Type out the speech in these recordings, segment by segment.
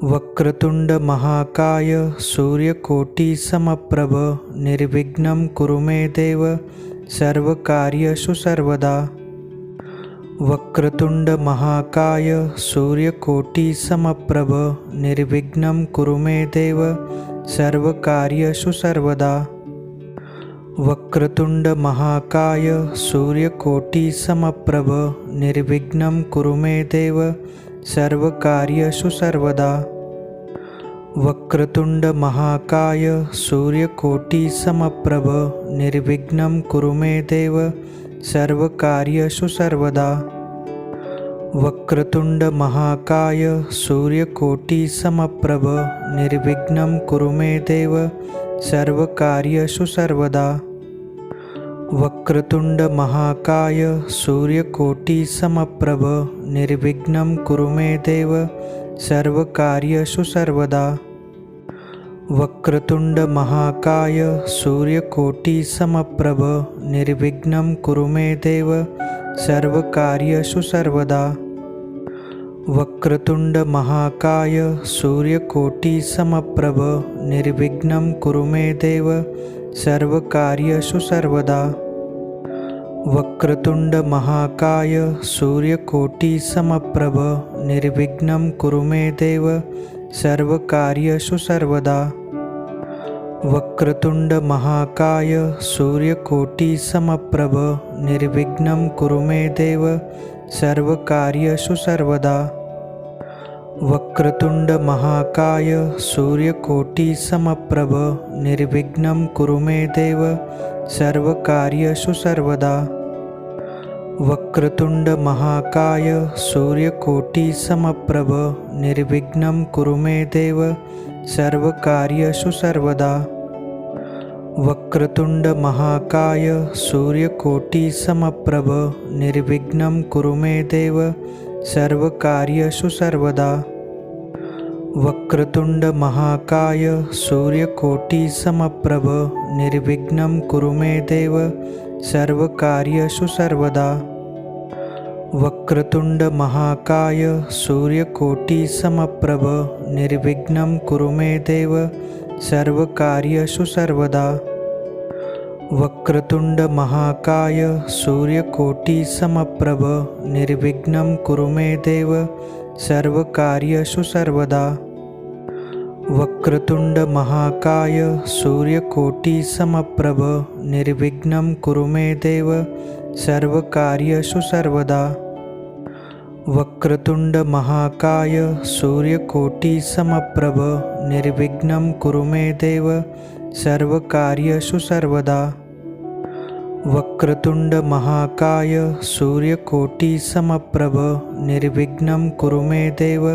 वक्रतुंड महाकाय सूर्यकोटि समप्रभ निर्विघ्नं कुरु मे देव सर्वकार्येषु सर्वदा। वक्रतुंड महाकाय सूर्यकोटि समप्रभ निर्विघ्नं कुरु मे देव सर्वकार्येषु सर्वदा। वक्रतुंड महाकाय सूर्यकोटि समप्रभ निर्विघ्नं कुरु मे देव सर्वकार्येषु सर्वदा। वक्रतुंड महाकाय सूर्यकोटि समप्रभ निर्विघ्नं कुरु मे देव सर्वकार्येषु सर्वदा। वक्रतुंड महाकाय सूर्यकोटि समप्रभ निर्विघ्नं कुरु मे देव सर्वकार्येषु सर्वदा। वक्रतुंड महाकाय सूर्यकोटि समप्रभ निर्विघ्नं कुरु मे देव सर्वकार्येषु सर्वदा। वक्रतुंड महाकाय सूर्यकोटि समप्रभ निर्विघ्नं कुरु मे देव सर्वकार्येषु सर्वदा। वक्रतुंड महाकाय सूर्यकोटि समप्रभ निर्विघ्नं कुरु मे देव सर्वकार्येषु सर्वदा। वक्रतुंड महाकाय सूर्यकोटि समप्रभ निर्विघ्नं कुरु मे देव सर्वकार्येषु सर्वदा। वक्रतुंड महाकाय सूर्यकोटि समप्रभ निर्विघ्नं कुरु मे देव सर्वकार्येषु सर्वदा। वक्रतुंड महाकाय सूर्यकोटि समप्रभ निर्विघ्नं कुरु मे देव सर्वकार्येषु सर्वदा। वक्रतुंड महाकाय सूर्यकोटि समप्रभ निर्विघ्नं कुरु मे देव सर्वकार्येषु सर्वदा। वक्रतुंड महाकाय सूर्यकोटि समप्रभ निर्विघ्नं कुरु मे देव सर्वकार्येषु सर्वदा। वक्रतुंड महाकाय सूर्यकोटि समप्रभ निर्विघ्नं कुरु मे देव सर्वकार्येषु सर्वदा। वक्रतुंड महाकाय सूर्यकोटि समप्रभ निर्विघ्नं कुरु मे देव सर्वकार्येषु सर्वदा। वक्रतुंड महाकाय सूर्यकोटि समप्रभ निर्विघ्नं कुरु मे देव सर्वकार्येषु सर्वदा। वक्रतुंड महाकाय सूर्यकोटि समप्रभ निर्विघ्नं कुरु मे देव सर्वकार्येषु सर्वदा। वक्रतुंड महाकाय सूर्यकोटि समप्रभ निर्विघ्नं कुरु मे देव सर्वकार्येषु सर्वदा। वक्रतुंड महाकाय सूर्यकोटि समप्रभ निर्विघ्नं कुरु मे देव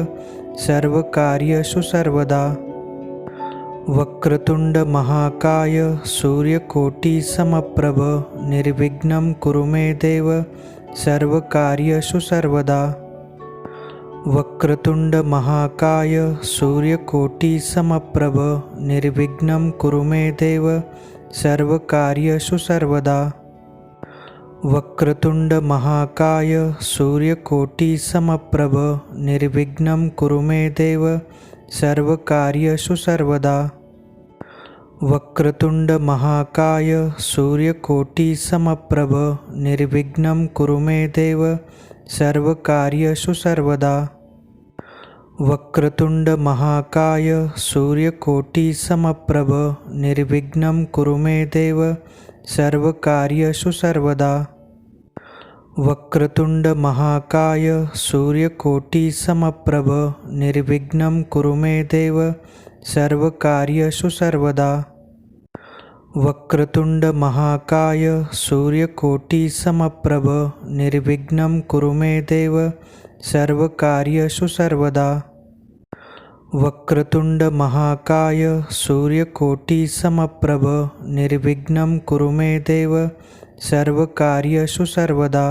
सर्वकार्येषु सर्वदा। वक्रतुंड महाकाय सूर्यकोटि समप्रभ निर्विघ्नं कुरु मे देव सर्वकार्येषु सर्वदा। वक्रतुंड महाकाय सूर्यकोटि समप्रभ निर्विघ्नं कुरु मे देव सर्वकार्येषु सर्वदा। वक्रतुंड महाकाय सूर्यकोटि समप्रभ निर्विघ्नं कुरु मे देव सर्वकार्येषु सर्वदा। वक्रतुंड महाकाय सूर्यकोटि समप्रभ निर्विघ्नं कुरु मे देव सर्वकार्येषु सर्वदा। वक्रतुंड महाकाय सूर्यकोटि समप्रभ निर्विघ्नं कुरु मे देव सर्वकार्येषु सर्वदा। वक्रतुंड महाकाय सूर्यकोटि समप्रभ निर्विघ्नं कुरु मे देव सर्वकार्येषु सर्वदा। वक्रतुंड महाकाय सूर्यकोटि समप्रभ निर्विघ्नं कुरु मे देव सर्वकार्येषु सर्वदा। वक्रतुंड महाकाय सूर्यकोटि समप्रभ निर्विघ्नं कुरु मे देव सर्वकार्येषु सर्वदा।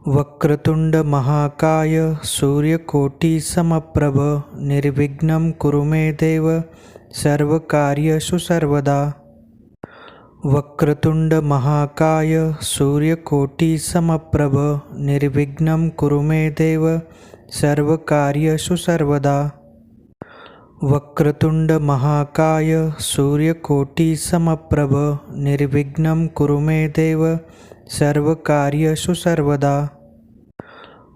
वक्रतुंड महाकाय सूर्यकोटि समप्रभ निर्विघ्नं कुरु मे देव सर्वकार्येषु सर्वदा। वक्रतुंड महाकाय सूर्यकोटि समप्रभ निर्विघ्नं कुरु मे देव सर्वकार्येषु सर्वदा। वक्रतुंड महाकाय सूर्यकोटि समप्रभ निर्विघ्नं कुरु मे देव सर्वकार्येषु सर्वदा।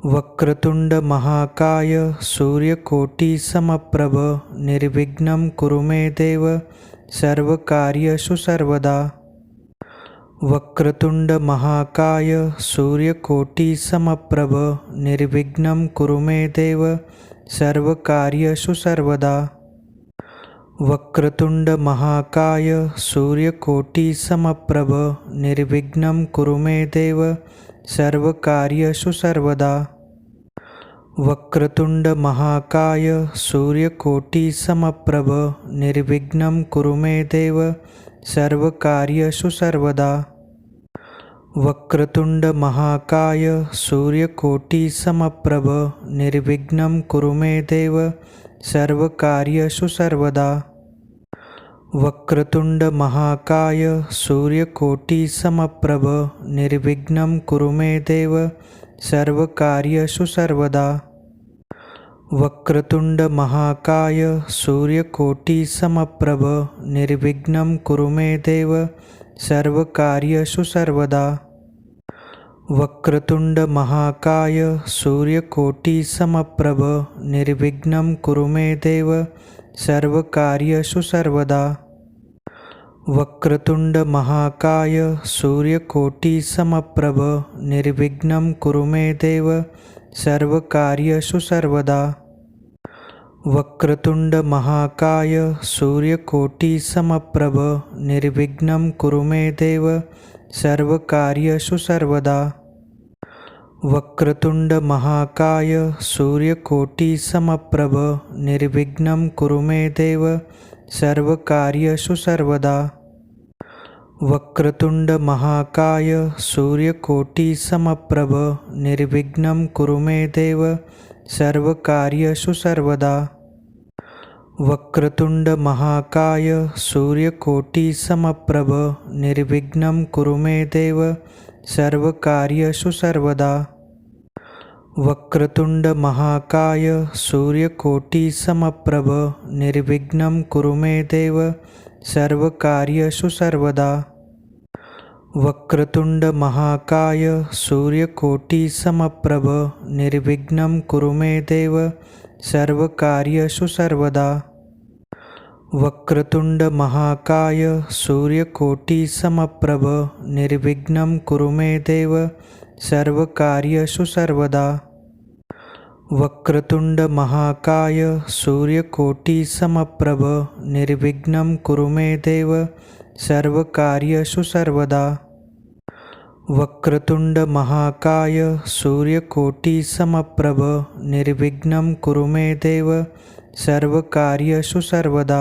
वक्रतुंड महाकाय सूर्यकोटि समप्रभ निर्विघ्नं कुरु मे देव सर्वकार्येषु सर्वदा। वक्रतुंड महाकाय सूर्यकोटि समप्रभ निर्विघ्नं कुरु मे देव सर्वकार्येषु सर्वदा। वक्रतुंड महाकाय सूर्यकोटि समप्रभ निर्विघ्नं कुरु मे देव सर्वकार्येषु सर्वदा। वक्रतुंड महाकाय सूर्यकोटि समप्रभ निर्विघ्नं कुरु मे देव सर्वकार्येषु सर्वदा। वक्रतुंड महाकाय सूर्यकोटि समप्रभ निर्विघ्नं कुरु मे देव सर्वकार्येषु सर्वदा। वक्रतुंड महाकाय सूर्यकोटि समप्रभ निर्विघ्नं कुरु मे देव सर्वकार्येषु सर्वदा। वक्रतुंड महाकाय सूर्यकोटि समप्रभ निर्विघ्नं कुरु मे देव सर्वकार्येषु सर्वदा। वक्रतुंड महाकाय सूर्यकोटि समप्रभ निर्विघ्नं कुरु मे देव सर्वकार्येषु सर्वदा। वक्रतुंड महाकाय सूर्यकोटि समप्रभ निर्विघ्नं कुरु मे देव सर्वकार्येषु सर्वदा। वक्रतुंड महाकाय सूर्यकोटि समप्रभ निर्विघ्नं कुरु मे देव सर्वकार्येषु सर्वदा। वक्रतुंड महाकाय सूर्यकोटि समप्रभ निर्विघ्नं कुरु मे देव सर्वकार्येषु सर्वदा। वक्रतुंड महाकाय सूर्यकोटि समप्रभ निर्विघ्नं कुरु मे देव सर्वकार्येषु सर्वदा। वक्रतुंड महाकाय सूर्यकोटि समप्रभ निर्विघ्नं कुरु मे देव सर्वकार्येषु सर्वदा। वक्रतुंड महाकाय सूर्यकोटि समप्रभ निर्विघ्नं कुरु मे देव सर्वकार्येषु सर्वदा। वक्रतुंड महाकाय सूर्यकोटि समप्रभ निर्विघ्नं कुरु मे देव सर्वकार्येषु सर्वदा। वक्रतुंड महाकाय सूर्यकोटि समप्रभ निर्विघ्नं कुरु मे देव सर्वकार्येषु सर्वदा। वक्रतुंड महाकाय सूर्यकोटि समप्रभ निर्विघ्नं कुरु मे देव सर्वकार्येषु सर्वदा। वक्रतुंड महाकाय सूर्यकोटि समप्रभ निर्विघ्नं कुरु मे देव सर्वकार्येषु सर्वदा।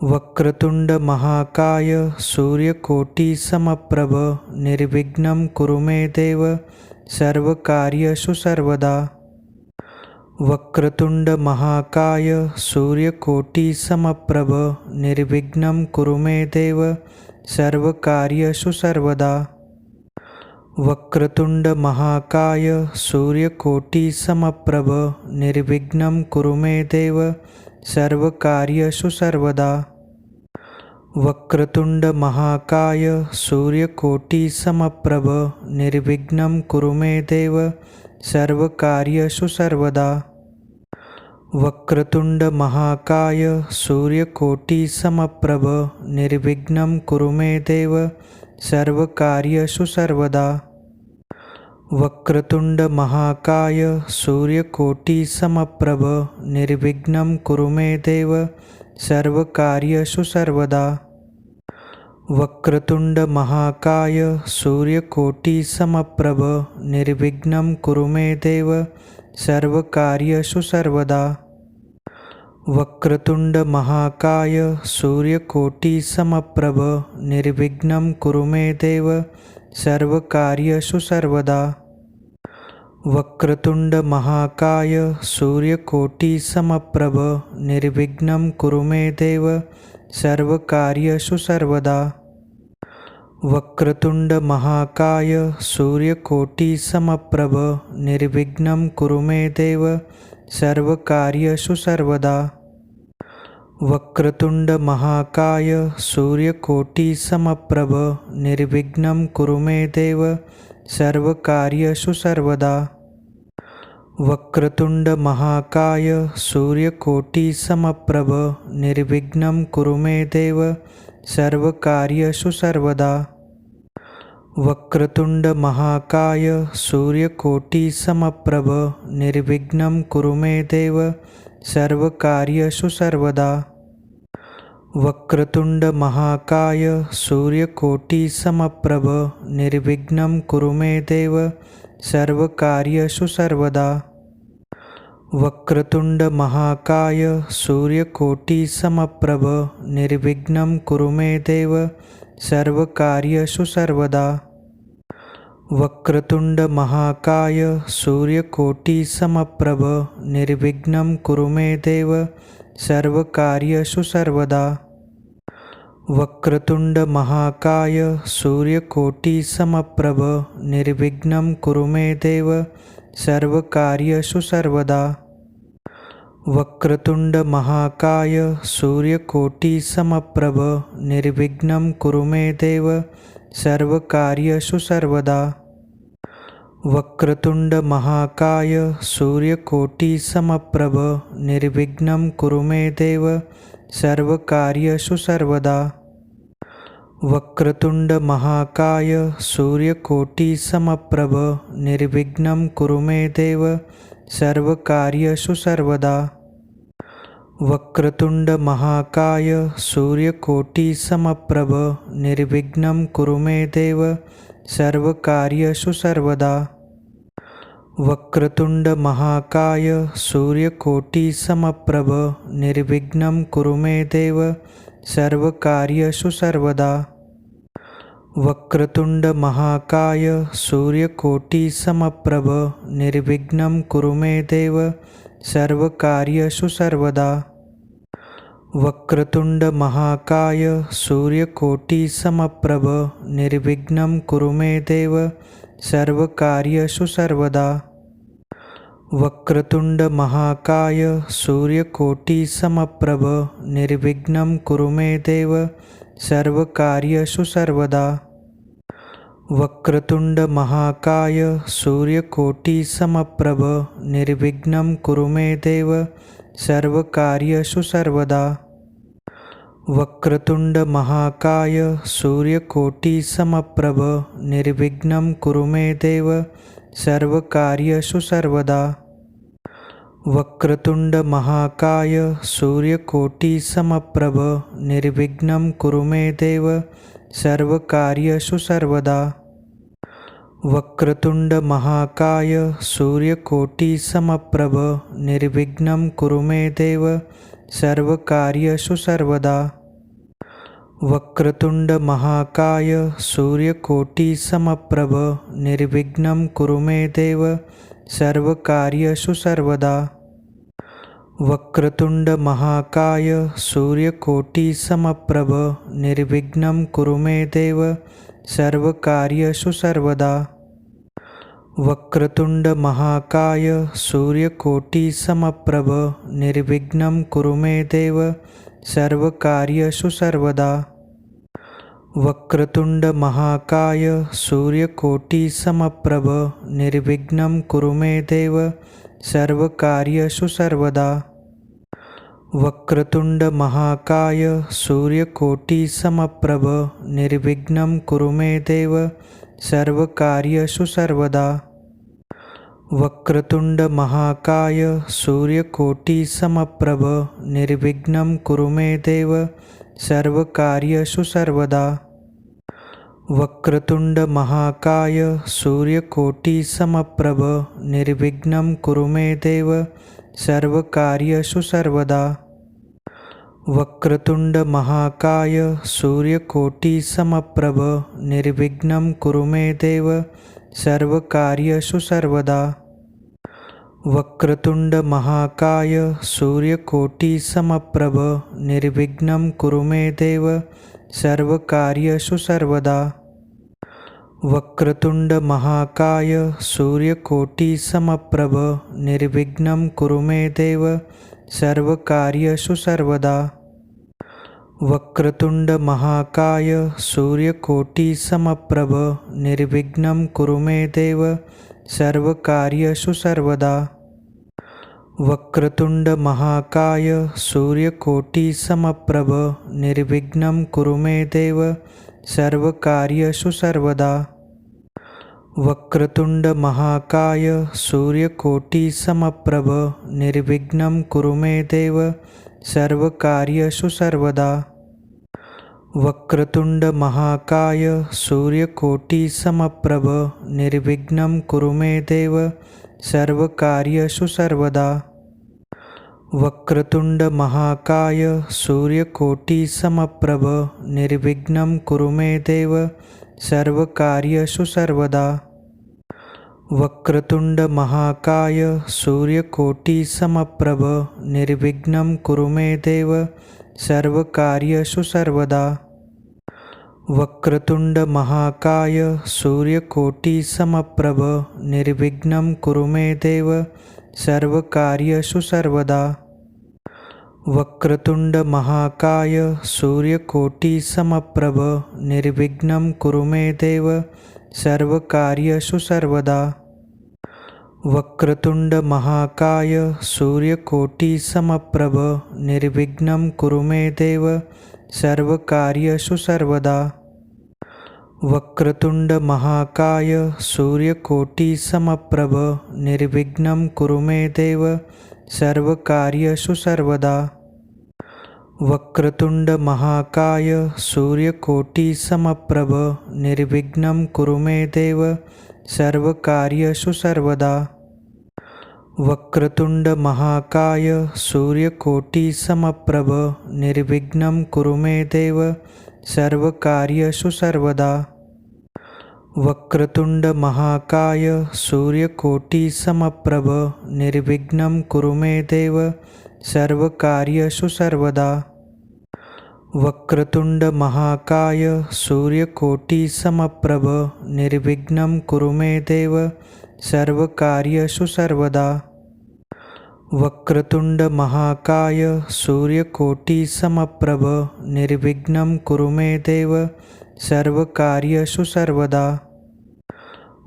वक्रतुंड महाकाय सूर्यकोटि समप्रभ निर्विघ्नं कुरु मे देव सर्वकार्येषु सर्वदा। वक्रतुंड महाकाय सूर्यकोटि समप्रभ निर्विघ्नं कुरु मे देव सर्वकार्येषु सर्वदा। वक्रतुंड महाकाय सूर्यकोटि समप्रभ निर्विघ्नं कुरु मे देव सर्वकार्येषु सर्वदा। वक्रतुंड महाकाय सूर्यकोटि समप्रभ निर्विघ्नं कुरु मे देव सर्वकार्येषु सर्वदा। वक्रतुंड महाकाय सूर्यकोटि समप्रभ निर्विघ्नं कुरु मे देव सर्वकार्येषु सर्वदा। वक्रतुंड महाकाय सूर्यकोटि समप्रभ निर्विघ्नं कुरु मे देव सर्वकार्येषु सर्वदा। वक्रतुंड महाकाय सूर्यकोटि समप्रभ निर्विघ्नं कुरु मे देव सर्वकार्येषु सर्वदा। वक्रतुंड महाकाय सूर्यकोटि समप्रभ निर्विघ्नं कुरु मे देव सर्वकार्येषु सर्वदा। वक्रतुंड महाकाय सूर्यकोटि समप्रभ निर्विघ्नं कुरु मे देव सर्वकार्येषु सर्वदा। वक्रतुंड महाकाय सूर्यकोटि समप्रभ निर्विघ्नं कुरु मे देव सर्वकार्येषु सर्वदा। वक्रतुंड महाकाय सूर्यकोटि समप्रभ निर्विघ्नं कुरु मे देव सर्वकार्येषु सर्वदा। वक्रतुंड महाकाय सूर्यकोटि समप्रभ निर्विघ्नं कुरु मे देव सर्वकार्येषु सर्वदा। वक्रतुंड महाकाय सूर्यकोटि समप्रभ निर्विघ्नं कुरु मे देव सर्वकार्येषु सर्वदा। वक्रतुंड महाकाय सूर्यकोटि समप्रभ निर्विघ्नं कुरु मे देव सर्वकार्येषु सर्वदा। वक्रतुंड महाकाय सूर्यकोटि समप्रभ निर्विघ्नं कुरु मे देव सर्वकार्येषु सर्वदा। वक्रतुंड महाकाय सूर्यकोटि समप्रभ निर्विघ्नं कुरु मे देव सर्वकार्येषु सर्वदा। वक्रतुंड महाकाय सूर्यकोटि समप्रभ निर्विघ्नं कुरु मे देव सर्वकार्येषु सर्वदा। वक्रतुंड महाकाय सूर्यकोटि समप्रभ निर्विघ्नं कुरु मे देव सर्वकार्येषु सर्वदा। वक्रतुंड महाकाय सूर्यकोटि समप्रभ निर्विघ्नं कुरु मे देव सर्वकार्येषु सर्वदा। वक्रतुंड महाकाय सूर्यकोटि समप्रभ निर्विघ्नं कुरु मे देव सर्वकार्येषु सर्वदा। वक्रतुंड महाकाय सूर्यकोटि समप्रभ निर्विघ्नं कुरु मे देव सर्वकार्येषु सर्वदा। वक्रतुंड महाकाय सूर्यकोटि समप्रभ निर्विघ्नं कुरु मे देव सर्वकार्येषु सर्वदा। वक्रतुंड महाकाय सूर्यकोटि समप्रभ निर्विघ्नं कुरु मे देव सर्वकार्येषु सर्वदा। वक्रतुंड महाकाय सूर्यकोटि समप्रभ निर्विघ्नं कुरु मे देव सर्वकार्येषु सर्वदा। वक्रतुंड महाकाय सूर्यकोटि समप्रभ निर्विघ्नं कुरु मे देव सर्वकार्येषु सर्वदा। वक्रतुंड महाकाय सूर्यकोटि समप्रभ निर्विघ्नं कुरु मे देव सर्वकार्येषु सर्वदा। वक्रतुंड महाकाय सूर्यकोटि समप्रभ निर्विघ्नं कुरु मे देव सर्वकार्येषु सर्वदा। वक्रतुंड महाकाय सूर्यकोटि समप्रभ निर्विघ्नं कुरु मे देव सर्वकार्येषु सर्वदा। वक्रतुंड महाकाय सूर्यकोटि समप्रभ निर्विघ्नं कुरु मे देव सर्वकार्येषु सर्वदा। वक्रतुंड महाकाय सूर्यकोटि समप्रभ निर्विघ्नं कुरु मे देव सर्वकार्येषु सर्वदा। वक्रतुंड महाकाय सूर्यकोटि समप्रभ निर्विघ्नं कुरु मे देव सर्वकार्येषु सर्वदा। वक्रतुंड महाकाय सूर्यकोटि समप्रभ निर्विघ्नं कुरु मे देव सर्वकार्येषु सर्वदा। वक्रतुंड महाकाय सूर्यकोटि समप्रभ निर्विघ्नं कुरु मे देव सर्वकार्येषु सर्वदा। वक्रतुंड महाकाय सूर्यकोटि समप्रभ निर्विघ्नं कुरु मे देव सर्वकार्येषु सर्वदा। वक्रतुंड महाकाय सूर्यकोटि समप्रभ निर्विघ्नं कुरु मे देव सर्वकार्येषु सर्वदा। वक्रतुंड महाकाय सूर्यकोटि समप्रभ निर्विघ्नं कुरु मे देव सर्वकार्येषु सर्वदा। वक्रतुंड महाकाय सूर्यकोटि समप्रभ निर्विघ्नं कुरु मे देव सर्वकार्येषु सर्वदा। वक्रतुंड महाकाय सूर्यकोटि समप्रभ निर्विघ्नं कुरु मे देव सर्वकार्येषु सर्वदा। वक्रतुंड महाकाय सूर्यकोटि समप्रभ निर्विघ्नं कुरु मे देव सर्वकार्येषु सर्वदा। वक्रतुंड महाकाय सूर्यकोटि समप्रभ निर्विघ्नं कुरु मे देव सर्वकार्येषु सर्वदा। वक्रतुंड महाकाय सूर्यकोटि समप्रभ निर्विघ्नं कुरु मे देव सर्वकार्येषु सर्वदा। वक्रतुंड महाकाय सूर्यकोटि समप्रभ निर्विघ्नं कुरु मे देव सर्वकार्येषु सर्वदा। वक्रतुंड महाकाय सूर्यकोटि समप्रभ निर्विघ्नं कुरु मे देव सर्वकार्येषु सर्वदा। वक्रतुंड महाकाय सूर्यकोटि समप्रभ निर्विघ्नं कुरु मे देव सर्वकार्येषु सर्वदा। वक्रतुंड महाकाय सूर्यकोटि समप्रभ निर्विघ्नं कुरु मे देव सर्वकार्येषु सर्वदा। वक्रतुंड महाकाय सूर्यकोटि समप्रभ निर्विघ्नं कुरु मे देव सर्वकार्येषु सर्वदा। वक्रतुंड महाकाय सूर्यकोटि समप्रभ निर्विघ्नं कुरु मे देव सर्वकार्येषु सर्वदा। वक्रतुंड महाकाय सूर्यकोटि समप्रभ निर्विघ्नं कुरु मे देव सर्वकार्येषु सर्वदा। वक्रतुंड महाकाय सूर्यकोटि समप्रभ निर्विघ्नं कुरु मे देव सर्वकार्येषु सर्वदा। वक्रतुंड महाकाय सूर्यकोटि समप्रभ निर्विघ्नं कुरु मे देव सर्वकार्येषु सर्वदा। वक्रतुंड महाकाय सूर्यकोटि समप्रभ निर्विघ्नं कुरु मे देव सर्वकार्येषु सर्वदा। वक्रतुंड महाकाय सूर्यकोटि समप्रभ निर्विघ्नं कुरु मे देव सर्वकार्येषु सर्वदा। वक्रतुंड महाकाय सूर्यकोटि समप्रभ निर्विघ्नं कुरु मे देव सर्वकार्येषु सर्वदा। वक्रतुंड महाकाय सूर्यकोटि समप्रभ निर्विघ्नं कुरु मे देव सर्वकार्येषु सर्वदा।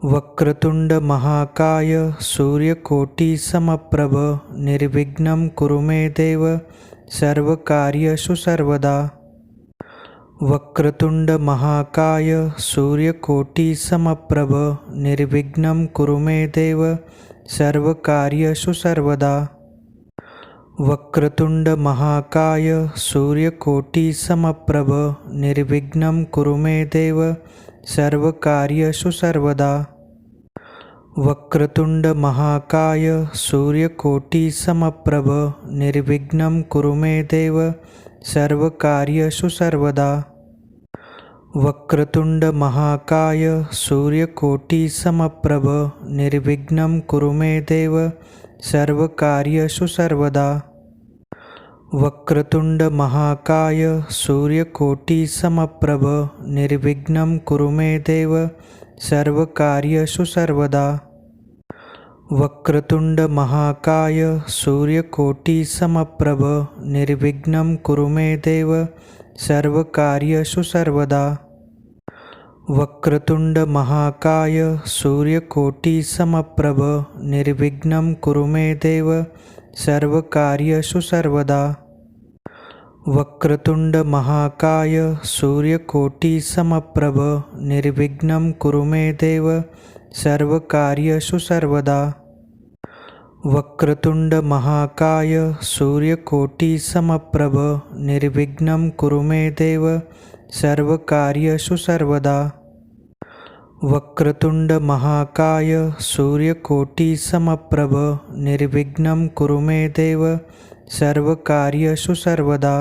वक्रतुंड महाकाय सूर्यकोटि समप्रभ निर्विघ्नं कुरु मे देव सर्वकार्येषु सर्वदा। वक्रतुंड महाकाय सूर्यकोटि समप्रभ निर्विघ्नं कुरु मे देव सर्वकार्येषु सर्वदा। वक्रतुंड महाकाय सूर्यकोटि समप्रभ निर्विघ्नं कुरु मे देव सर्वकार्येषु सर्वदा। वक्रतुंड महाकाय सूर्यकोटि समप्रभ निर्विघ्नं कुरु मे देव सर्वकार्येषु सर्वदा। वक्रतुंड महाकाय सूर्यकोटि समप्रभ निर्विघ्नं कुरु मे देव सर्वकार्येषु सर्वदा। वक्रतुंड महाकाय सूर्यकोटि समप्रभ निर्विघ्नं कुरु मे देव सर्वकार्येषु सर्वदा। वक्रतुंड महाकाय सूर्यकोटि समप्रभ निर्विघ्नं कुरु मे देव सर्वकार्येषु सर्वदा। वक्रतुंड महाकाय सूर्यकोटि समप्रभ निर्विघ्नं कुरु मे देव सर्वकार्येषु सर्वदा। वक्रतुंड महाकाय सूर्यकोटि समप्रभ निर्विघ्नं कुरु मे देव सर्वकार्येषु सर्वदा। वक्रतुंड महाकाय सूर्यकोटि समप्रभ निर्विघ्नं कुरु मे देव सर्वकार्येषु सर्वदा। वक्रतुंड महाकाय सूर्यकोटि समप्रभ निर्विघ्नं कुरु मे देव सर्वकार्येषु सर्वदा।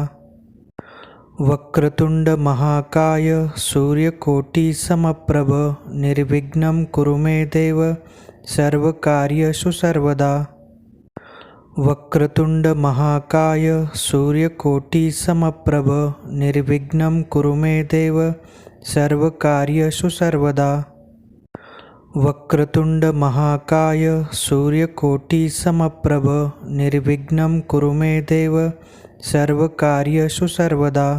वक्रतुंड महाकाय सूर्यकोटि समप्रभ निर्विघ्नं कुरु मे देव सर्वकार्येषु सर्वदा। वक्रतुंड महाकाय सूर्यकोटि समप्रभ निर्विघ्नं कुरु मे देव सर्वकार्येषु सर्वदा। वक्रतुंड महाकाय सूर्यकोटि समप्रभ निर्विघ्नं कुरु मे देव सर्वकार्येषु सर्वदा।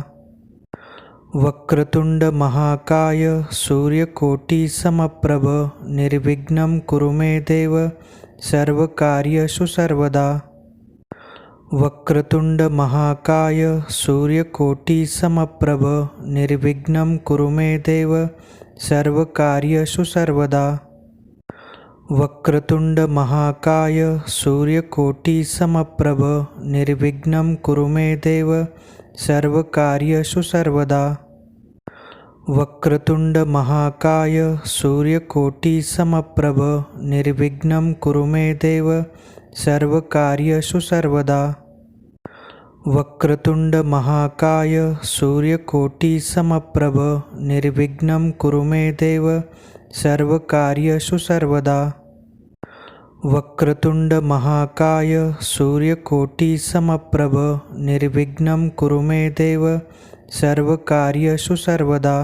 वक्रतुंड महाकाय सूर्यकोटि समप्रभ निर्विघ्नं कुरु मे देव सर्वकार्येषु सर्वदा। वक्रतुंड महाकाय सूर्यकोटि समप्रभ निर्विघ्नं कुरु मे देव सर्वकार्येषु सर्वदा। वक्रतुंड महाकाय सूर्यकोटि समप्रभ निर्विघ्नं कुरु मे देव सर्वकार्येषु सर्वदा। वक्रतुंड महाकाय सूर्यकोटि समप्रभ निर्विघ्नं कुरु मे देव सर्वकार्येषु सर्वदा। वक्रतुंड महाकाय सूर्यकोटि समप्रभ निर्विघ्नं कुरु मे देव सर्वकार्येषु सर्वदा। वक्रतुंड महाकाय सूर्यकोटि समप्रभ निर्विघ्नं कुरु मे देव सर्वकार्येषु सर्वदा।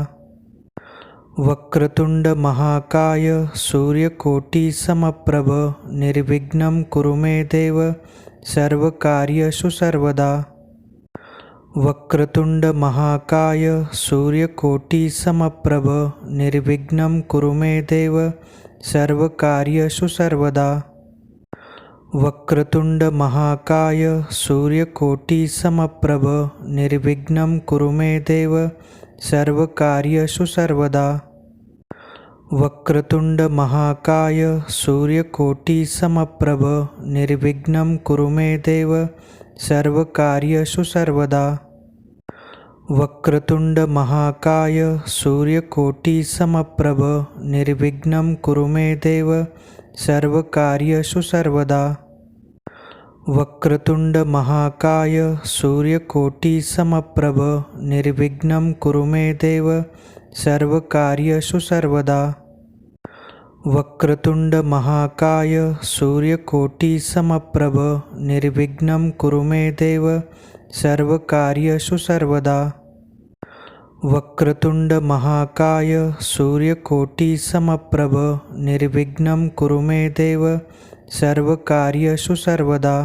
वक्रतुंड महाकाय सूर्यकोटि समप्रभ निर्विघ्नं कुरु मे देव सर्वकार्येषु सर्वदा। वक्रतुंड महाकाय सूर्यकोटि समप्रभ निर्विघ्नं कुरु मे देव सर्वकार्येषु सर्वदा। वक्रतुंड महाकाय सूर्यकोटि समप्रभ निर्विघ्नं कुरु मे देव सर्वकार्येषु सर्वदा। वक्रतुंड महाकाय सूर्यकोटि समप्रभ निर्विघ्नं कुरु मे देव सर्वकार्येषु सर्वदा। वक्रतुंड महाकाय सूर्यकोटि समप्रभ निर्विघ्नं कुरु मे देव सर्वकार्येषु सर्वदा। वक्रतुंड महाकाय सूर्यकोटि समप्रभ निर्विघ्नं कुरु मे देव सर्वकार्येषु सर्वदा। वक्रतुंड महाकाय सूर्यकोटि समप्रभ निर्विघ्नं कुरु मे देव सर्वकार्येषु सर्वदा। वक्रतुंड महाकाय सूर्यकोटि समप्रभ निर्विघ्नं कुरु मे देव सर्वकार्येषु सर्वदा।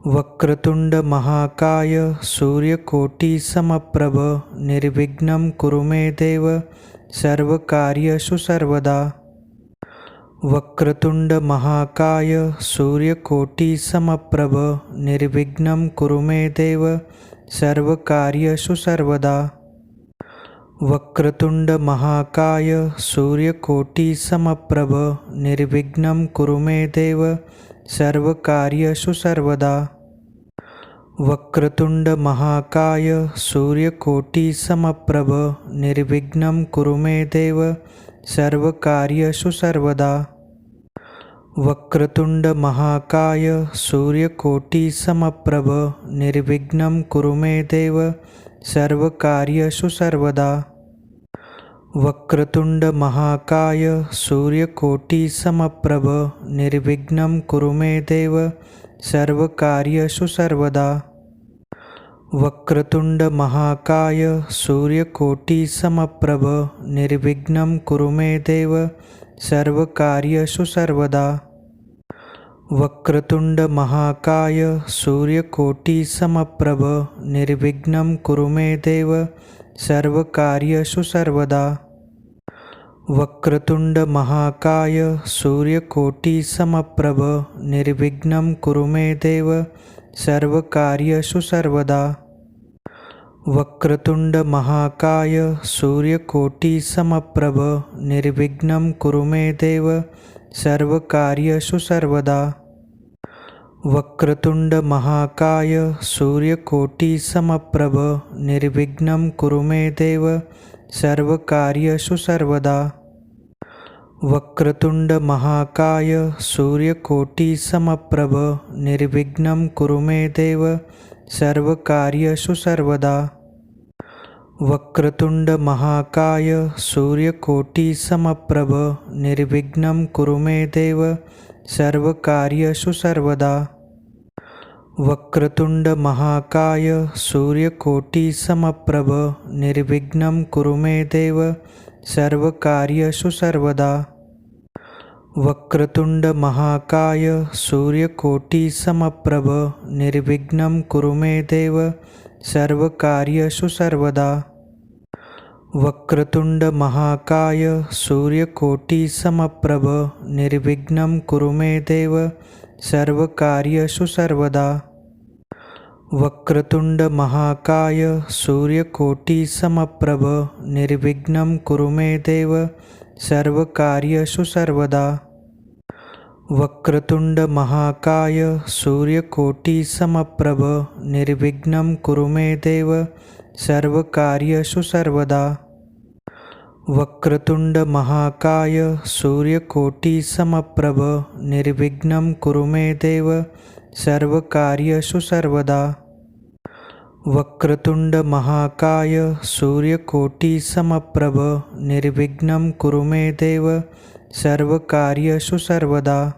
वक्रतुंड महाकाय सूर्यकोटि समप्रभ निर्विघ्नं कुरु मे देव सर्वकार्येषु सर्वदा। वक्रतुंड महाकाय सूर्यकोटि समप्रभ निर्विघ्नं कुरु मे देव सर्वकार्येषु सर्वदा। वक्रतुंड महाकाय सूर्यकोटि समप्रभ निर्विघ्नं कुरु मे देव सर्वकार्येषु सर्वदा। वक्रतुंड महाकाय सूर्यकोटि समप्रभ निर्विघ्नं कुरु मे देव सर्वकार्येषु सर्वदा। वक्रतुंड महाकाय सूर्यकोटि समप्रभ निर्विघ्नं कुरु मे देव सर्वकार्येषु सर्वदा। वक्रतुंड महाकाय सूर्यकोटि समप्रभ निर्विघ्नं कुरु मे देव सर्वकार्येषु सर्वदा। वक्रतुंड महाकाय सूर्यकोटि समप्रभ निर्विघ्नं कुरु मे देव सर्वकार्येषु सर्वदा। वक्रतुंड महाकाय सूर्यकोटि समप्रभ निर्विघ्नं कुरु मे देव सर्वकार्येषु सर्वदा। वक्रतुंड महाकाय सूर्यकोटि समप्रभ निर्विघ्नं कुरु मे देव सर्वकार्येषु सर्वदा। वक्रतुंड महाकाय सूर्यकोटि समप्रभ निर्विघ्नं कुरु मे देव सर्वकार्येषु सर्वदा। वक्रतुंड महाकाय सूर्यकोटि समप्रभ निर्विघ्नं कुरु मे देव सर्वकार्येषु सर्वदा। वक्रतुंड महाकाय सूर्यकोटि समप्रभ निर्विघ्नं कुरु मे देव सर्वकार्येषु सर्वदा। वक्रतुंड महाकाय सूर्यकोटि समप्रभ निर्विघ्नं कुरु मे देव सर्वकार्येषु सर्वदा। वक्रतुंड महाकाय सूर्यकोटि समप्रभ निर्विघ्नं कुरु मे देव सर्वकार्येषु सर्वदा। वक्रतुंड महाकाय सूर्यकोटि समप्रभ निर्विघ्नं कुरु मे देव सर्वकार्येषु सर्वदा। वक्रतुंड महाकाय सूर्यकोटी समप्रभ निर्विघ्नं कुरु मे देव सर्वकार्येषु सर्वदा। वक्रतुंड महाकाय सूर्यकोटी समप्रभ निर्विघ्नं कुरु मे देव सर्वकार्येषु सर्वदा। वक्रतुंड महाकाय सूर्यकोटी समप्रभ निर्विघ्नं कुरु मे देव सर्वकार्येषु सर्वदा। वक्रतुंड महाकाय सूर्यकोटी समप्रभ निर्विघ्नं कुरु मे देव सर्वकार्येषु सर्वदा। वक्रतुंड महाकाय सूर्यकोटी समप्रभ निर्विघ्नं कुरु मे देव सर्वकार्येषु सर्वदा।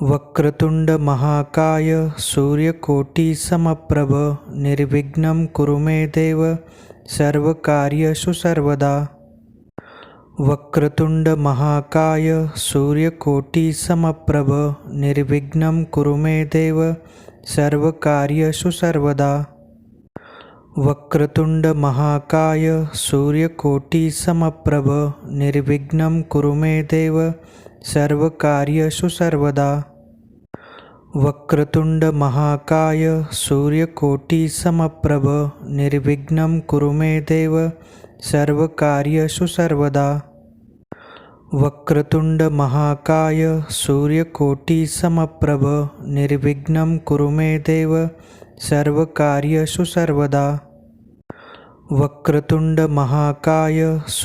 वक्रतुंड महाकाय सूर्यकोटी समप्रभ निर्विघ्नं कुरु मे देव सर्वकार्येषु सर्वदा। वक्रतुंड महाकाय सूर्यकोटी समप्रभ निर्विघ्नं कुरु मे देव सर्वकार्येषु सर्वदा। वक्रतुंड महाकाय सूर्यकोटी समप्रभ निर्विघ्नं कुरु मे देव सर्वकार्येषु सर्वदा। वक्रतुंड महाकाय सूर्यकोटी समप्रभ निर्विघ्नं कुरु मे देव सर्वकार्येषु सर्वदा। वक्रतुंड महाकाय सूर्यकोटी समप्रभ निर्विघ्नं कुरु मे देव सर्वकार्येषु सर्वदा। वक्रतुंड महाकाय